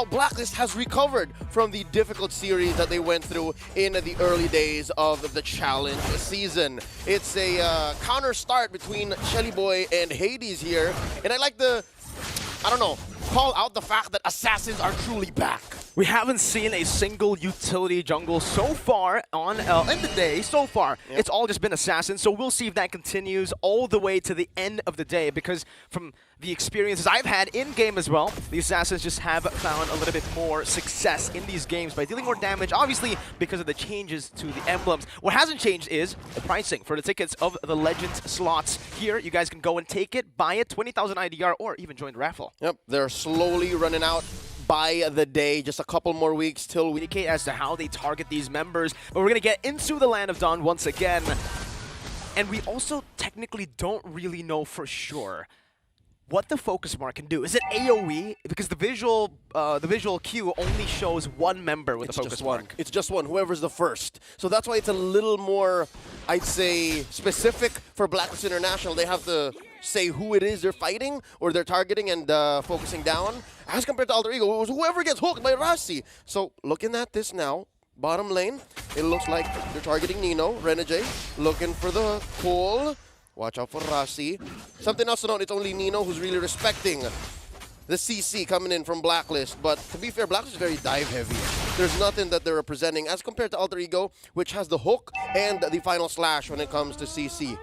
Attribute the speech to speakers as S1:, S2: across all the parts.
S1: how BLACKLIST has recovered from the difficult series that they went through in the early days of the challenge season. It's a counter start between Shelly Boy and Hades here, and I like the, I don't know, call out the fact that assassins are truly back.
S2: We haven't seen a single utility jungle so far on in the day. So far, it's all just been assassins. So we'll see if that continues all the way to the end of the day. Because from the experiences I've had in game as well, the assassins just have found a little bit more success in these games by dealing more damage. Obviously, because of the changes to the emblems. What hasn't changed is the pricing for the tickets of the Legends slots. Here, you guys can go and take it, buy it, 20,000 IDR, or even join the raffle.
S1: Yep, they're slowly running out by the day. Just a couple more weeks till we
S2: indicate as to how they target these members. But we're going to get into the Land of Dawn once again. And we also technically don't really know for sure what the focus mark can do. Is it AoE? Because the visual cue only shows one member with the focus mark.
S1: It's just one, whoever's the first. So that's why it's a little more, I'd say, specific for BLACKLIST International. They have to say who it is they're fighting or they're targeting and focusing down. As compared to Alter Ego, it was whoever gets hooked by Rasi. So looking at this now, bottom lane, it looks like they're targeting Nino, Renegade, looking for the pull. Watch out for Rasi. Something else to note, it's only Nino who's really respecting the CC coming in from BLACKLIST. But to be fair, BLACKLIST is very dive heavy. There's nothing that they're representing as compared to Alter Ego, which has the hook and the final slash when it comes to CC.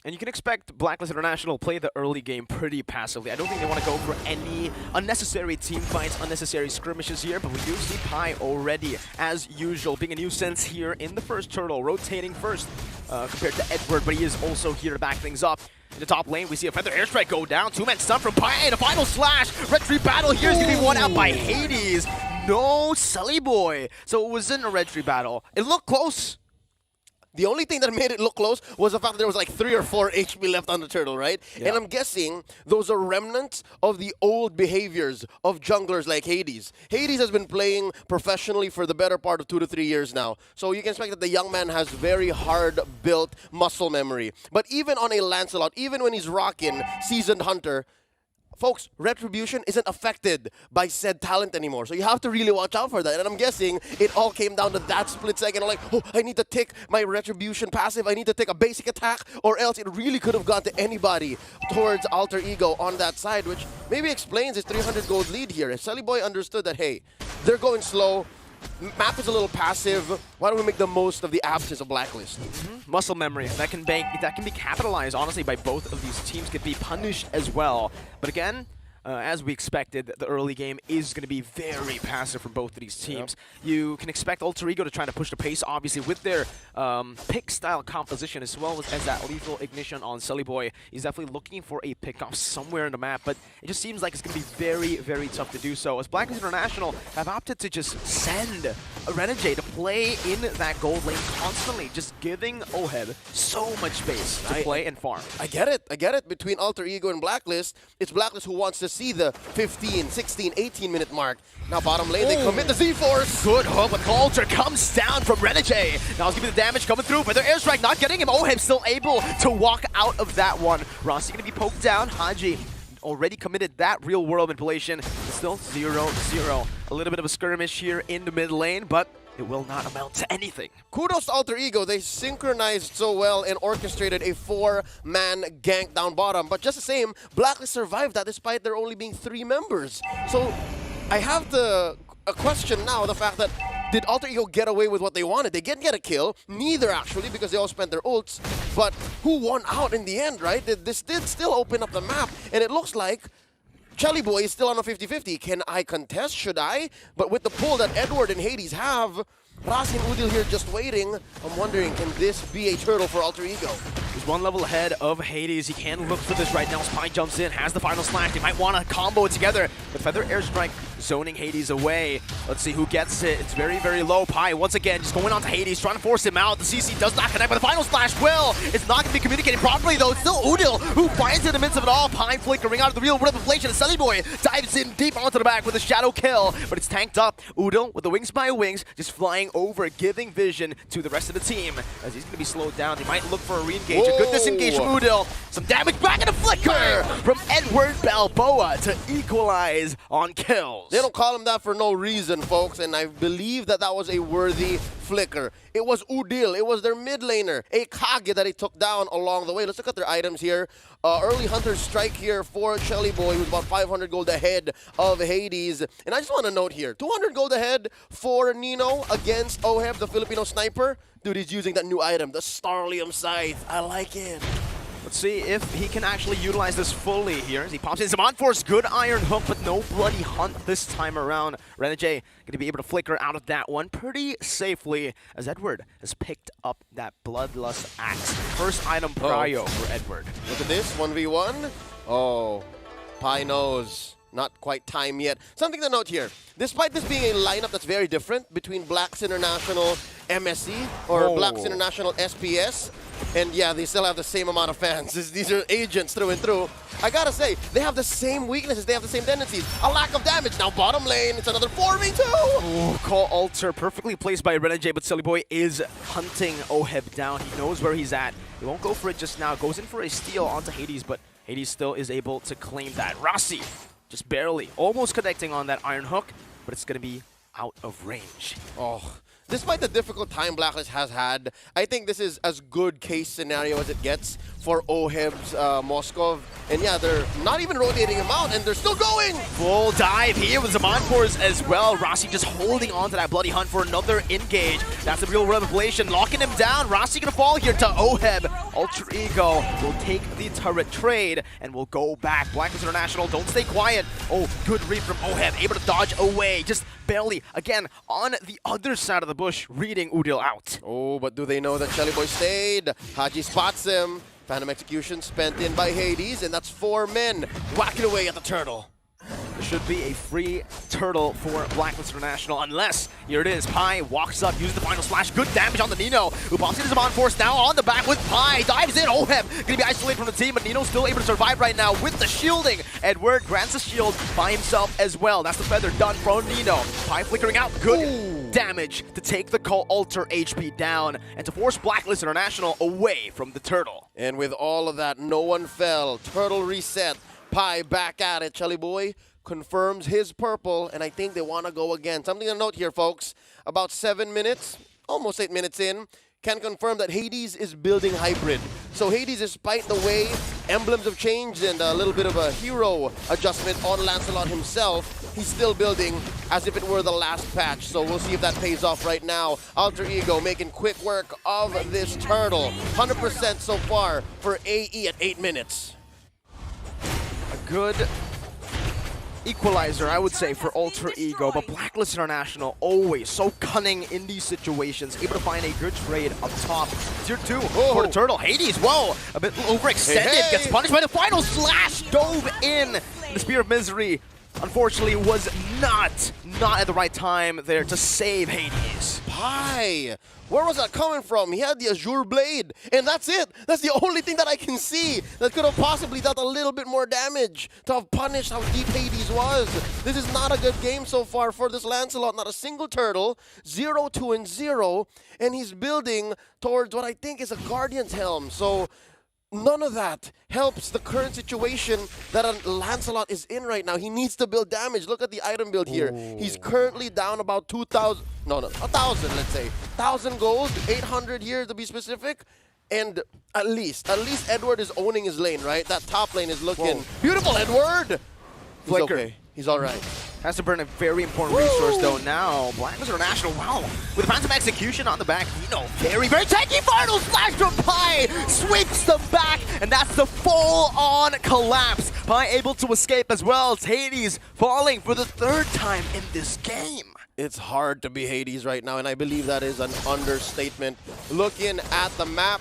S2: And you can expect BLACKLIST International play the early game pretty passively. I don't think they want to go for any unnecessary team fights, unnecessary skirmishes here, but we do see Pi already, as usual, being a nuisance here in the first turtle, rotating first compared to Edward, but he is also here to back things up. In the top lane, we see a Feather Airstrike go down. Two-man stun from Pi, and a final slash. Red Tree battle here is going to be won out by Hades. No, Sully Boy. So it wasn't a Red Tree battle. It looked close.
S1: The only thing that made it look close was the fact that there was like 3 or 4 HP left on the turtle, right? Yeah. And I'm guessing those are remnants of the old behaviors of junglers like Hades. Hades has been playing professionally for the better part of 2 to 3 years now. So you can expect that the young man has very hard-built muscle memory. But even on a Lancelot, even when he's rocking Seasoned Hunter, folks, Retribution isn't affected by said talent anymore. So you have to really watch out for that. And I'm guessing it all came down to that split second. Like, oh, I need to take my Retribution passive. I need to take a basic attack, or else it really could have gone to anybody towards Alter Ego on that side, which maybe explains his 300 gold lead here. If Sully Boy understood that, hey, they're going slow, map is a little passive, why don't we make the most of the absence of BLACKLIST?
S2: Muscle memory, that can be capitalized, honestly, by both of these teams, could be punished as well. But again, as we expected, the early game is going to be very passive from both of these teams. Yep. You can expect Alter Ego to try to push the pace, obviously, with their pick-style composition, as well as that lethal ignition on Sully Boy. He's definitely looking for a pick-off somewhere in the map, but it just seems like it's going to be very, very tough to do so, as BLACKLIST International have opted to just send a Renegade to play in that gold lane constantly, just giving Oheb so much space to play and farm.
S1: I get it. Between Alter Ego and BLACKLIST, it's BLACKLIST who wants to see the 15, 16, 18-minute mark. Now bottom lane, they commit the Z-Force.
S2: Good hook, but Coulter comes down from Renegade. Now he's giving the damage coming through, but their airstrike not getting him. Oheb still able to walk out of that one. Rossi going to be poked down. Haji already committed that real-world manipulation. It's still 0-0. A little bit of a skirmish here in the mid lane, but it will not amount to anything.
S1: Kudos to Alter Ego. They synchronized so well and orchestrated a 4-man gank down bottom. But just the same, BLACKLIST survived that despite there only being 3 members. So I have to question now the fact that did Alter Ego get away with what they wanted? They didn't get a kill. Neither, actually, because they all spent their ults. But who won out in the end, right? This did still open up the map. And it looks like Shelly Boy is still on a 50-50. Can I contest? Should I? But with the pull that Edward and Hades have, Rasi and Udil here just waiting. I'm wondering, can this be a turtle for Alter Ego?
S2: He's one level ahead of Hades. He can look for this right now. Spine jumps in, has the final slash. They might want to combo it together. But Feather Airstrike zoning Hades away. Let's see who gets it. It's very, very low. Pi, once again, just going on to Hades, trying to force him out. The CC does not connect, but the final slash will. It's not going to be communicating properly, though. It's still Udil who finds it in the midst of it all. Pi flickering out of the real world of inflation. And Sully Boy dives in deep onto the back with a shadow kill, but it's tanked up. Udil with the wings by wings, just flying over, giving vision to the rest of the team. As he's going to be slowed down, he might look for a re-engage. engage. A good disengage from Udil. Some damage back in the flicker from Edward Balboa to equalize on kills.
S1: They don't call him that for no reason, folks, and I believe that that was a worthy flicker. It was Udil, it was their mid laner, a Kage that he took down along the way. Let's look at their items here. Early Hunter strike here for Shelly Boy, who's about 500 gold ahead of Hades. And I just want to note here, 200 gold ahead for Nino against Oheb, the Filipino sniper. Dude, he's using that new item, the Starlium Scythe. I like it.
S2: Let's see if he can actually utilize this fully here. As he pops in some on-force, good Iron Hook, but no Bloody Hunt this time around. Renegade going to be able to flicker out of that one pretty safely as Edward has picked up that Bloodlust Axe. First item prio for Edward.
S1: Look at this, 1v1. Oh, Pi knows. Not quite time yet. Something to note here. Despite this being a lineup that's very different between Blacks International MSC or Blacks International SPS, and yeah, they still have the same amount of fans. These are agents through and through. I gotta say, they have the same weaknesses, they have the same tendencies. A lack of damage. Now bottom lane, it's another 4v2!
S2: Ooh, call altar perfectly placed by Renegade, but Silly Boy is hunting Oheb down. He knows where he's at. He won't go for it just now. Goes in for a steal onto Hades, but Hades still is able to claim that. Rossi, just barely, almost connecting on that Iron Hook, but it's gonna be out of range.
S1: Oh. Despite the difficult time Blacklist has had, I think this is as good case scenario as it gets for Oheb's Moskov. And yeah, they're not even rotating him out, and they're still going!
S2: Full dive here with Zaman Force as well. Rossi just holding on to that Bloody Hunt for another engage. That's a real revelation, locking him down. Rossi gonna fall here to Oheb. Alter Ego will take the turret trade and will go back. Blacklist International, don't stay quiet. Oh, good read from Oheb, able to dodge away. Just barely, again, on the other side of the bush, reading Udil out.
S1: Oh, but do they know that Shelly Boy stayed? Haji spots him. Phantom Execution spent in by Hades, and that's 4 men whacking away at the turtle.
S2: There should be a free turtle for Blacklist International, unless, here it is, Pi walks up, uses the final slash, good damage on the Nino, who pops into Zaman Force now on the back with Pi, dives in, Oheb, gonna be isolated from the team, but Nino's still able to survive right now with the shielding. Edward grants a shield by himself as well. That's the feather done from Nino. Pi flickering out, good damage to take the Call Altar HP down and to force Blacklist International away from the turtle.
S1: And with all of that, no one fell. Turtle reset. Pi back at it. Shelly Boy confirms his purple, and I think they want to go again. Something to note here, folks. About 7 minutes, almost 8 minutes in, can confirm that Hades is building hybrid. So Hades, despite the way emblems have changed and a little bit of a hero adjustment on Lancelot himself, he's still building as if it were the last patch. So we'll see if that pays off right now. Alter Ego making quick work of this turtle. 100% so far for AE at 8 minutes.
S2: A good equalizer, I would say, for Alter Ego, but Blacklist International always so cunning in these situations, able to find a good trade up top. Tier 2 for the turtle. Hades, whoa, a bit overextended, gets punished by the final slash, dove in. The Spear of Misery, unfortunately, was not at the right time there to save Hades.
S1: Pi! Where was that coming from? He had the Azure Blade, and that's it. That's the only thing that I can see that could have possibly dealt a little bit more damage to have punished how deep Hades was. This is not a good game so far for this Lancelot. Not a single turtle. 0-2-0, and he's building towards what I think is a Guardian's Helm. So none of that helps the current situation that Lancelot is in right now. He needs to build damage. Look at the item build here. He's currently down about 2,000, no, 1,000, let's say. 1,000 gold, 800 here to be specific. And at least Edward is owning his lane, right? That top lane is looking beautiful, Edward! He's okay. He's all right.
S2: Has to burn a very important resource, though, now. Blacklist International, wow. With Phantom Execution on the back, very tanky final slash from Pi! Sweeps them back, and that's the full-on collapse. Pi able to escape as well. It's Hades falling for the 3rd time in this game.
S1: It's hard to be Hades right now, and I believe that is an understatement. Looking at the map,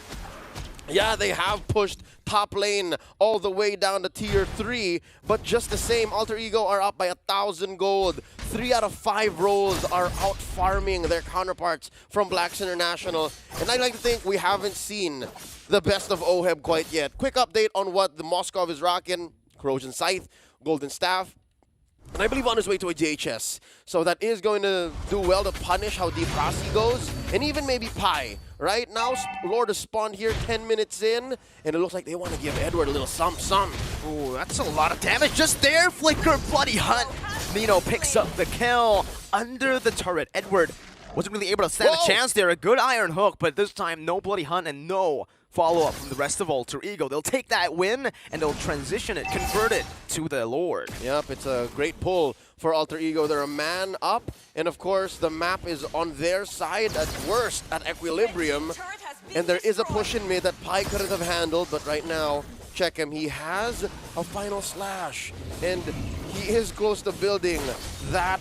S1: yeah, they have pushed top lane all the way down to tier 3, but just the same, Alter Ego are up by 1,000 gold. 3 out of 5 roles are out farming their counterparts from Blacks International, and I like to think we haven't seen the best of Oheb quite yet. Quick update on what the Moskov is rocking. Corrosion Scythe, Golden Staff, And I believe on his way to a JHS. So that is going to do well to punish how deep Rossi goes. And even maybe Pi. Right now, Lord has spawned here 10 minutes in. And it looks like they want to give Edward a little some.
S2: Ooh, that's a lot of damage just there. Flicker, Bloody Hunt. Nino picks up the kill under the turret. Edward wasn't really able to stand a chance there. A good iron hook, but this time no Bloody Hunt and no follow-up from the rest of Alter Ego. They'll take that win, and they'll transition it, convert it to the Lord.
S1: Yep, it's a great pull for Alter Ego. They're a man up, and of course, the map is on their side at worst, at equilibrium. And there is a push in mid that Pi couldn't have handled, but right now, check him. He has a final slash, and he is close to building that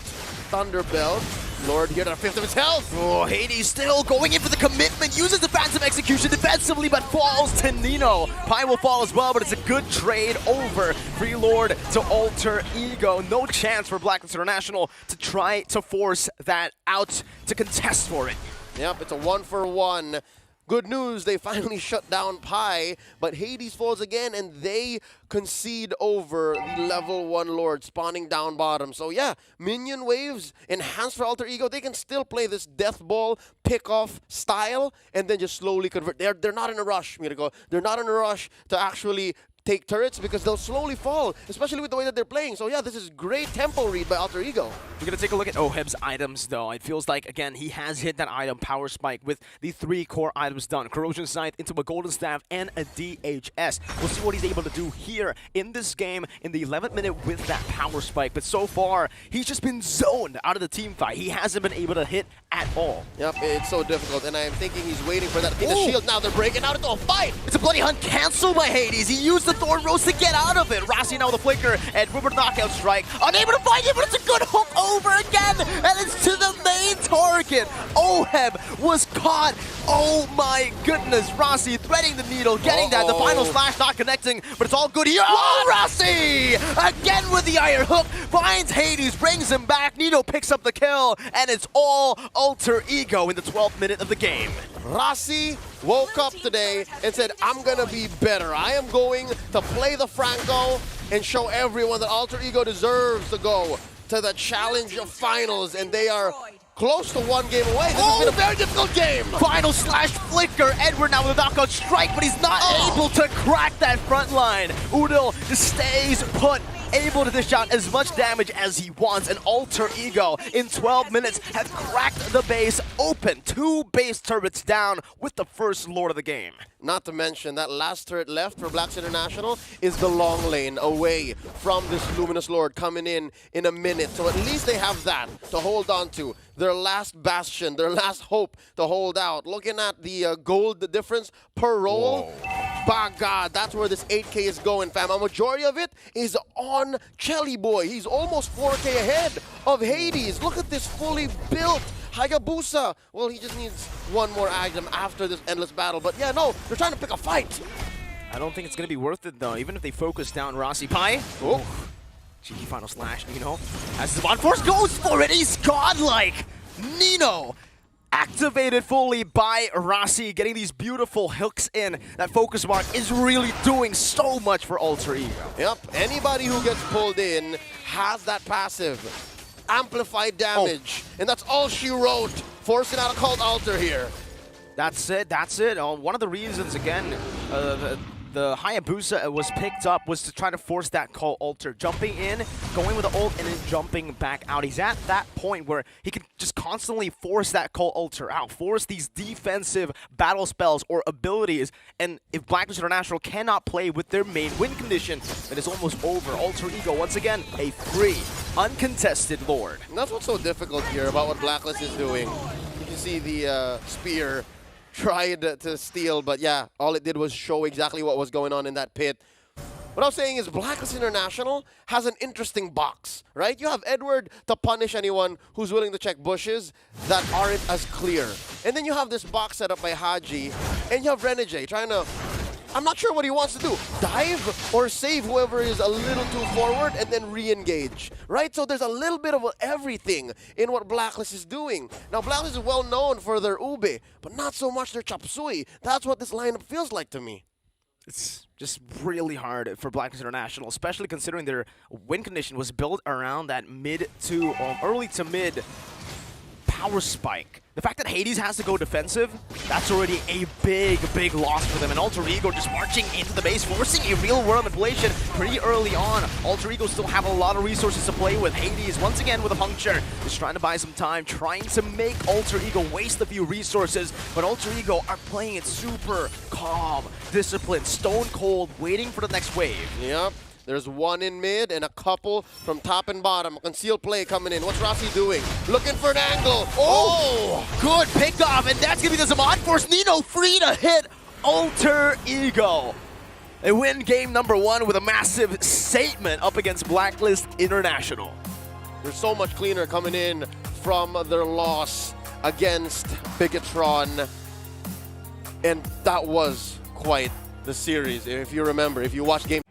S1: Thunderbelt. Lord here at a fifth of his health.
S2: Oh, Hades still going in for the commitment, uses the phantom execution defensively, but falls to Nino. Pi will fall as well, but it's a good trade over. Free Lord to Alter Ego. No chance for BLACKLIST International to try to force that out to contest for it.
S1: Yep, it's a 1-for-1. Good news, they finally shut down Pi, but Hades falls again, and they concede over the level 1 Lord, spawning down bottom. So yeah, minion waves, enhanced for Alter Ego. They can still play this death ball, pick-off style, and then just slowly convert. They're not in a rush, Miracle. They're not in a rush to actually take turrets because they'll slowly fall, especially with the way that they're playing. So yeah, this is great tempo read by Alter Ego.
S2: We're going to take a look at Oheb's items, though. It feels like, again, he has hit that item, Power Spike, with the 3 core items done. Corrosion Scythe into a Golden Staff and a DHS. We'll see what he's able to do here in this game in the 11th minute with that Power Spike. But so far, he's just been zoned out of the team fight. He hasn't been able to hit at all.
S1: Yep, it's so difficult, and I'm thinking he's waiting for that Athena shield. Now they're breaking out into a fight.
S2: It's a Bloody Hunt canceled by Hades. He used the Thorn Rose to get out of it. Rossi now with a flicker, and River knockout strike. Unable to find it, but it's a good hook over again, and it's to the main target. Oheb was caught. Oh my goodness. Rossi threading the needle, getting that. The final slash not connecting, but it's all good here. Oh, Rossi! Again with the iron hook. Finds Hades, brings him back. Nino picks up the kill, and it's all Alter Ego in the 12th minute of the game.
S1: Rossi woke up today and said, I'm going to be better. I am going to play the Franco and show everyone that Alter Ego deserves to go to the challenge of finals, and they are close to 1 game away. This has been a very difficult game.
S2: Final slash flicker. Edward now with a knockout strike, but he's not able to crack that front line. Udil just stays put, able to dish out as much damage as he wants, and Alter Ego in 12 minutes has cracked the base open. 2 base turrets down with the first Lord of the game.
S1: Not to mention that last turret left for BLACKLIST International is the long lane away from this Luminous Lord coming in a minute. So at least they have that to hold on to. Their last bastion, their last hope to hold out. Looking at the gold difference per roll. By God, that's where this 8K is going, fam. A majority of it is on Chelly Boy. He's almost 4K ahead of Hades. Look at this fully built Hayabusa. Well, he just needs 1 more item after this endless battle. But yeah, no, they're trying to pick a fight.
S2: I don't think it's going to be worth it, though, even if they focus down Rossi. Pi. Oh. Cheeky final slash, Nino. As the Force goes for it, he's godlike. Nino activated fully by Rossi, getting these beautiful hooks in. That focus mark is really doing so much for Alter Ego.
S1: Yep, anybody who gets pulled in has that passive. Amplified damage, and that's all she wrote. Forcing out a cult altar here.
S2: That's it, that's it. One of the reasons, again, the Hayabusa was picked up was to try to force that call altar. Jumping in, going with the ult, and then jumping back out. He's at that point where he can just constantly force that call altar out, force these defensive battle spells or abilities, and if BLACKLIST International cannot play with their main win condition, then it's almost over. Alter Ego, once again, a free, uncontested Lord.
S1: And that's what's so difficult here about what BLACKLIST is doing. You can see the spear tried to steal, but yeah, all it did was show exactly what was going on in that pit. What I'm saying is BLACKLIST International has an interesting box, right? You have Edward to punish anyone who's willing to check bushes that aren't as clear. And then you have this box set up by Haji, and you have Renegade trying to, I'm not sure what he wants to do. Dive or save whoever is a little too forward and then re-engage, right? So there's a little bit of everything in what BLACKLIST is doing. Now, BLACKLIST is well known for their ube, but not so much their chop suey. That's what this lineup feels like to me.
S2: It's just really hard for BLACKLIST International, especially considering their win condition was built around that early to mid power spike. The fact that Hades has to go defensive, that's already a big loss for them. And Alter Ego just marching into the base, forcing a real-world manipulation pretty early on. Alter Ego still have a lot of resources to play with. Hades, once again with a puncture, just trying to buy some time, trying to make Alter Ego waste a few resources. But Alter Ego are playing it super calm, disciplined, stone cold, waiting for the next wave.
S1: Yep. There's one in mid and a couple from top and bottom. A concealed play coming in. What's Rossi doing? Looking for an angle. Oh!
S2: Good pickoff, and that's going to be the Zaman Force. Nino free to hit Alter Ego. They win game number 1 with a massive statement up against BLACKLIST International.
S1: They're so much cleaner coming in from their loss against Bigatron. And that was quite the series. If you remember, if you watch game...